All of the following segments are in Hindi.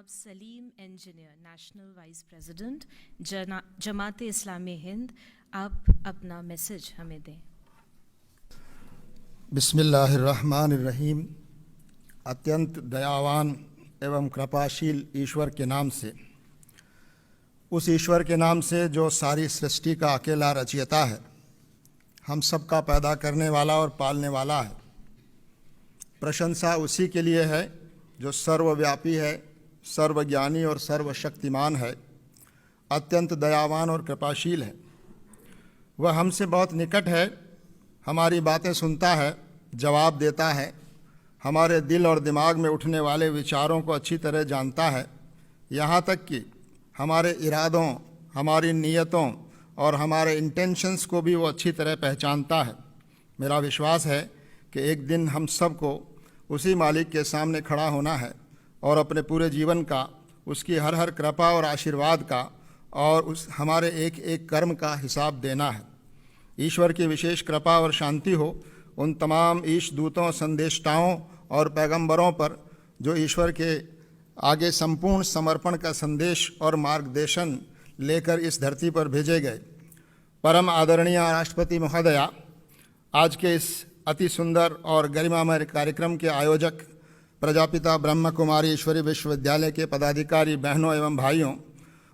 जनाब Salim engineer, national vice president Jamaat Islami Hind, आप अपना मैसेज हमें दें। बिस्मिल्लाहिर्रहमानिर्रहीम। अत्यंत दयावान एवं कृपाशील ईश्वर के नाम से, उस ईश्वर के नाम से जो सारी सृष्टि का अकेला रचयिता है, हम सब का पैदा करने वाला और पालने वाला है। प्रशंसा उसी के लिए है जो सर्वव्यापी है, सर्वज्ञानी और सर्वशक्तिमान है, अत्यंत दयावान और कृपाशील है। वह हमसे बहुत निकट है, हमारी बातें सुनता है, जवाब देता है, हमारे दिल और दिमाग में उठने वाले विचारों को अच्छी तरह जानता है। यहाँ तक कि हमारे इरादों, हमारी नीयतों और हमारे इंटेंशंस को भी वो अच्छी तरह पहचानता है। मेरा विश्वास है कि एक दिन हम सब को उसी मालिक के सामने खड़ा होना है और अपने पूरे जीवन का, उसकी हर हर कृपा और आशीर्वाद का और उस हमारे एक एक कर्म का हिसाब देना है। ईश्वर की विशेष कृपा और शांति हो उन तमाम ईश दूतों, संदेष्टाओं और पैगंबरों पर जो ईश्वर के आगे संपूर्ण समर्पण का संदेश और मार्गदर्शन लेकर इस धरती पर भेजे गए। परम आदरणीय राष्ट्रपति महोदया, आज के इस अति सुंदर और गरिमामय कार्यक्रम के आयोजक, प्रजापिता ब्रह्म कुमारी ईश्वरी विश्वविद्यालय के पदाधिकारी बहनों एवं भाइयों,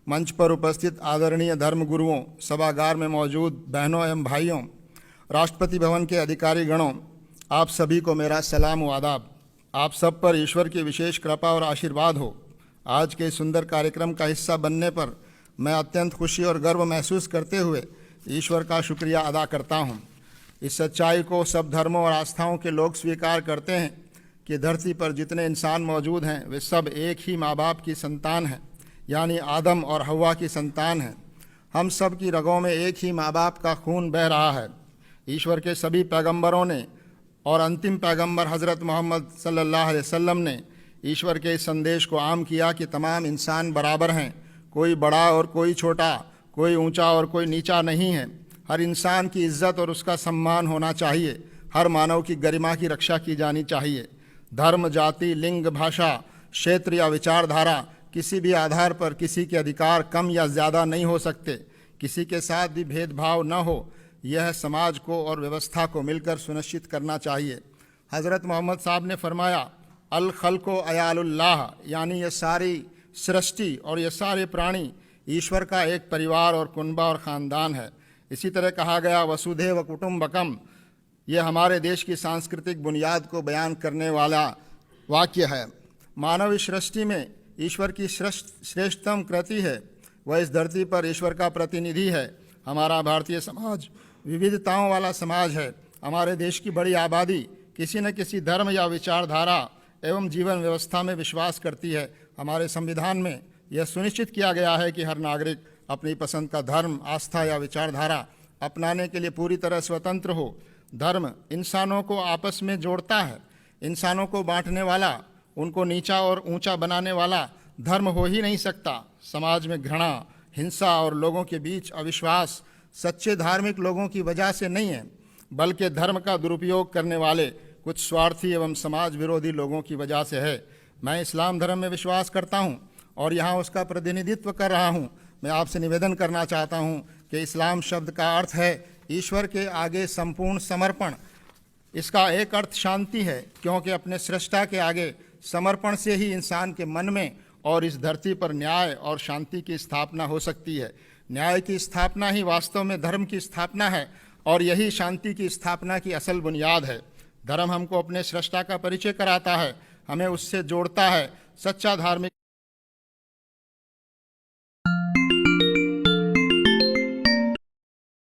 मंच पर उपस्थित आदरणीय धर्म गुरुओं, सभागार में मौजूद बहनों एवं भाइयों, राष्ट्रपति भवन के अधिकारी गणों, आप सभी को मेरा सलाम व आदाब। आप सब पर ईश्वर की विशेष कृपा और आशीर्वाद हो। आज के सुंदर कार्यक्रम का हिस्सा बनने पर मैं अत्यंत खुशी और गर्व महसूस करते हुए ईश्वर का शुक्रिया अदा करता हूँ। इस सच्चाई को सब धर्मों और आस्थाओं के लोग स्वीकार करते हैं कि धरती पर जितने इंसान मौजूद हैं वे सब एक ही माँ बाप की संतान हैं, यानी आदम और हव्वा की संतान हैं। हम सब की रगों में एक ही माँ बाप का खून बह रहा है। ईश्वर के सभी पैगंबरों ने और अंतिम पैगंबर हज़रत मोहम्मद सल्लल्लाहु अलैहि वसल्लम ने ईश्वर के इस संदेश को आम किया कि तमाम इंसान बराबर हैं, कोई बड़ा और कोई छोटा, कोई ऊंचा और कोई नीचा नहीं है। हर इंसान की इज्जत और उसका सम्मान होना चाहिए। हर मानव की गरिमा की रक्षा की जानी चाहिए। धर्म, जाति, लिंग, भाषा, क्षेत्र या विचारधारा किसी भी आधार पर किसी के अधिकार कम या ज़्यादा नहीं हो सकते। किसी के साथ भी भेदभाव न हो, यह समाज को और व्यवस्था को मिलकर सुनिश्चित करना चाहिए। हज़रत मोहम्मद साहब ने फरमाया, अल खल्को अयालुल्लाह, यानी ये सारी सृष्टि और ये सारे प्राणी ईश्वर का एक परिवार और कुनबा और ख़ानदान है। इसी तरह कहा गया, वसुधैव कुटुम्बकम, ये हमारे देश की सांस्कृतिक बुनियाद को बयान करने वाला वाक्य है। मानव इस सृष्टि में ईश्वर की श्रेष्ठतम कृति है। वह इस धरती पर ईश्वर का प्रतिनिधि है। हमारा भारतीय समाज विविधताओं वाला समाज है। हमारे देश की बड़ी आबादी किसी न किसी धर्म या विचारधारा एवं जीवन व्यवस्था में विश्वास करती है। हमारे संविधान में यह सुनिश्चित किया गया है कि हर नागरिक अपनी पसंद का धर्म, आस्था या विचारधारा अपनाने के लिए पूरी तरह स्वतंत्र हो। धर्म इंसानों को आपस में जोड़ता है। इंसानों को बांटने वाला, उनको नीचा और ऊंचा बनाने वाला धर्म हो ही नहीं सकता। समाज में घृणा, हिंसा और लोगों के बीच अविश्वास सच्चे धार्मिक लोगों की वजह से नहीं है, बल्कि धर्म का दुरुपयोग करने वाले कुछ स्वार्थी एवं समाज विरोधी लोगों की वजह से है। मैं इस्लाम धर्म में विश्वास करता हूँ और यहाँ उसका प्रतिनिधित्व कर रहा हूँ। मैं आपसे निवेदन करना चाहता हूँ कि इस्लाम शब्द का अर्थ है ईश्वर के आगे संपूर्ण समर्पण। इसका एक अर्थ शांति है, क्योंकि अपने सृष्टा के आगे समर्पण से ही इंसान के मन में और इस धरती पर न्याय और शांति की स्थापना हो सकती है। न्याय की स्थापना ही वास्तव में धर्म की स्थापना है और यही शांति की स्थापना की असल बुनियाद है। धर्म हमको अपने सृष्टा का परिचय कराता है, हमें उससे जोड़ता है। सच्चा धार्मिक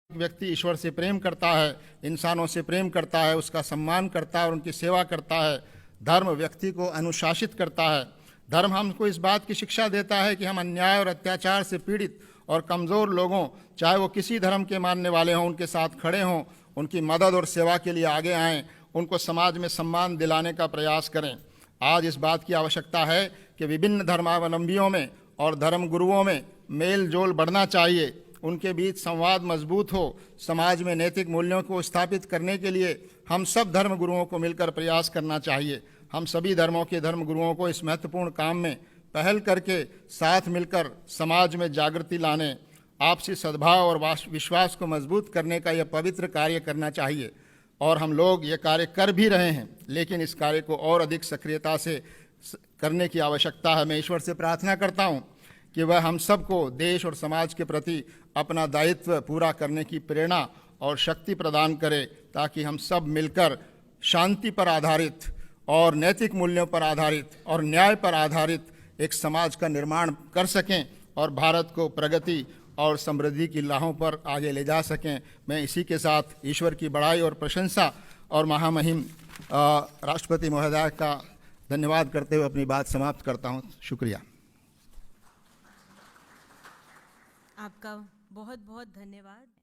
व्यक्ति ईश्वर से प्रेम करता है, इंसानों से प्रेम करता है, उसका सम्मान करता है और उनकी सेवा करता है। धर्म व्यक्ति को अनुशासित करता है। धर्म हमको इस बात की शिक्षा देता है कि हम अन्याय और अत्याचार से पीड़ित और कमज़ोर लोगों, चाहे वो किसी धर्म के मानने वाले हों, उनके साथ खड़े हों, उनकी मदद और सेवा के लिए आगे आएँ, उनको समाज में सम्मान दिलाने का प्रयास करें। आज इस बात की आवश्यकता है कि विभिन्न धर्मावलंबियों में और धर्म गुरुओं में मेल जोल बढ़ना चाहिए, उनके बीच संवाद मजबूत हो। समाज में नैतिक मूल्यों को स्थापित करने के लिए हम सब धर्म गुरुओं को मिलकर प्रयास करना चाहिए। हम सभी धर्मों के धर्म गुरुओं को इस महत्वपूर्ण काम में पहल करके साथ मिलकर समाज में जागृति लाने, आपसी सद्भाव और विश्वास को मजबूत करने का यह पवित्र कार्य करना चाहिए। और हम लोग ये कार्य कर भी रहे हैं, लेकिन इस कार्य को और अधिक सक्रियता से करने की आवश्यकता है। मैं ईश्वर से प्रार्थना करता हूँ कि वह हम सबको देश और समाज के प्रति अपना दायित्व पूरा करने की प्रेरणा और शक्ति प्रदान करे, ताकि हम सब मिलकर शांति पर आधारित और नैतिक मूल्यों पर आधारित और न्याय पर आधारित एक समाज का निर्माण कर सकें और भारत को प्रगति और समृद्धि की राहों पर आगे ले जा सकें। मैं इसी के साथ ईश्वर की बड़ाई और प्रशंसा और महामहिम राष्ट्रपति महोदय का धन्यवाद करते हुए अपनी बात समाप्त करता हूँ। शुक्रिया। आपका बहुत बहुत धन्यवाद।